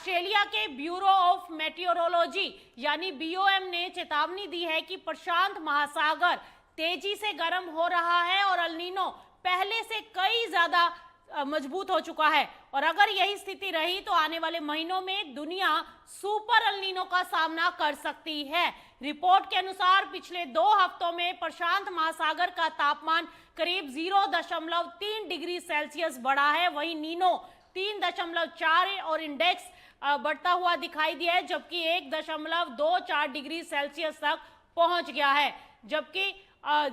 Australia के bureau of meteorology यानी BOM ने चेतावनी दी है कि प्रशांत महासागर तेजी से गर्म हो रहा है और अल नीनो पहले से कई ज्यादा मजबूत हो चुका है। और अगर यही स्थिति रही तो आने वाले महीनों में दुनिया सुपर अल नीनो का सामना कर सकती है। रिपोर्ट के अनुसार पिछले 2 हफ्तों में प्रशांत महासागर का तापमान करीब 0.3 डिग्री सेल्सियस बढ़ा है, वहीं नीनो 3.4 और इंडेक्स बढ़ता हुआ दिखाई दिया है, जबकि 1.24 डिग्री सेल्सियस तक पहुंच गया है, जबकि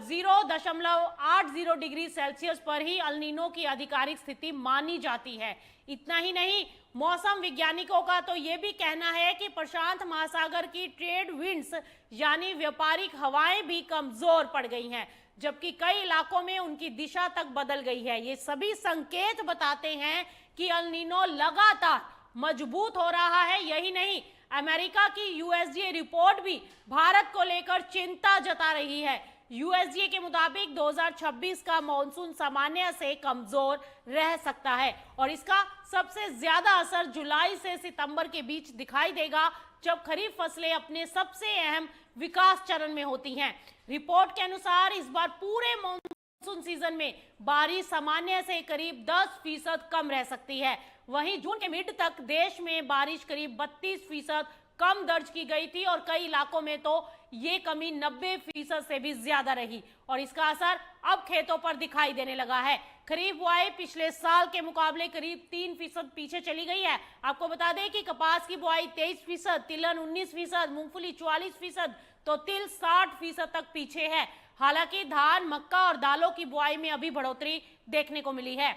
0.80 डिग्री सेल्सियस पर ही अल नीनो की आधिकारिक स्थिति मानी जाती है। इतना ही नहीं, मौसम वैज्ञानिकों का तो ये भी कहना है कि प्रशांत महासागर की ट्रेड विंड्स यानी व्यापारिक हवाएं भी कमजोर पड़ गई हैं, जबकि कई इलाकों में उनकी दिशा तक बदल गई है। ये सभी संकेत बताते हैं कि अल नीनो लगातार मजबूत हो रहा है। यही नहीं, अमेरिका की यूएसडीए रिपोर्ट भी भारत को लेकर चिंता जता रही है। यूएसडीए के मुताबिक 2026 का मॉनसून सामान्य से कमजोर रह सकता है और इसका सबसे ज्यादा असर जुलाई से सितंबर के बीच दिखाई देगा, जब खरीफ फसलें अपने सबसे अहम विकास चरण में होती हैं। रिपोर्ट के अनुसार इस बार पूरे मॉनसून सीजन में बारिश सामान्य से करीब 10% कम रह सकती है। वहीं जून के मिड तक देश में बारिश करीब 32% कम दर्ज की गई थी और कई इलाकों में तो ये कमी 90% से भी ज्यादा रही और इसका असर अब खेतों पर दिखाई देने लगा है। खरीफ बुआई पिछले साल के मुकाबले करीब 3% पीछे चली गई है। आपको बता दें कि कपास की बुआई 23%, तिलहन 19%, मूंगफली 44%, तो तिल 60% तक पीछे है। हालांकि धान, मक्का और दालों की बुआई में अभी बढ़ोतरी देखने को मिली है।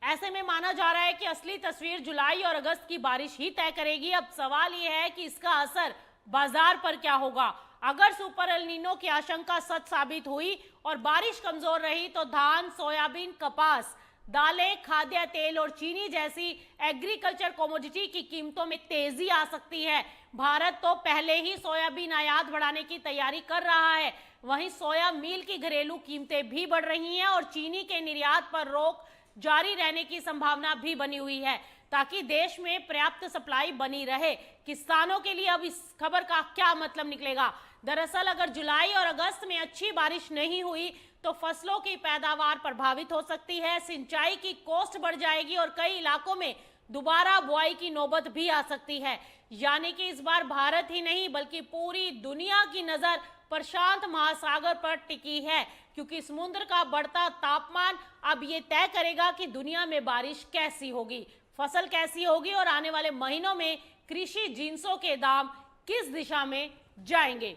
ऐसे में माना जा रहा है कि असली तस्वीर जुलाई और अगस्त की बारिश ही तय करेगी। अब सवाल यह है कि इसका असर बाजार पर क्या होगा। अगर सुपर एल नीनो की आशंका सच साबित हुई और बारिश कमजोर रही तो धान, सोयाबीन, कपास, दालें, खाद्य तेल और चीनी जैसी एग्रीकल्चर कमोडिटी की कीमतों में तेजी आ सकती है। भारत तो पहले ही सोयाबीन आयात बढ़ाने की तैयारी कर रहा है, वहीं सोया मील की घरेलू कीमतें भी बढ़ रही हैं और चीनी के निर्यात पर रोक जारी रहने की संभावना भी बनी हुई है, ताकि देश में पर्याप्त सप्लाई बनी रहे। किसानों के लिए अब इस खबर का क्या मतलब निकलेगा? दरअसल अगर जुलाई और अगस्त में अच्छी बारिश नहीं हुई तो फसलों की पैदावार प्रभावित हो सकती है, सिंचाई की कॉस्ट बढ़ जाएगी और कई इलाकों में दोबारा बुआई की नौबत भी आ सकती है। यानी कि इस बार भारत ही नहीं बल्कि पूरी दुनिया की नजर प्रशांत महासागर पर टिकी है, क्योंकि समुद्र का बढ़ता तापमान अब ये तय करेगा कि दुनिया में बारिश कैसी होगी, फसल कैसी होगी और आने वाले महीनों में कृषि जिंसों के दाम किस दिशा में जाएंगे।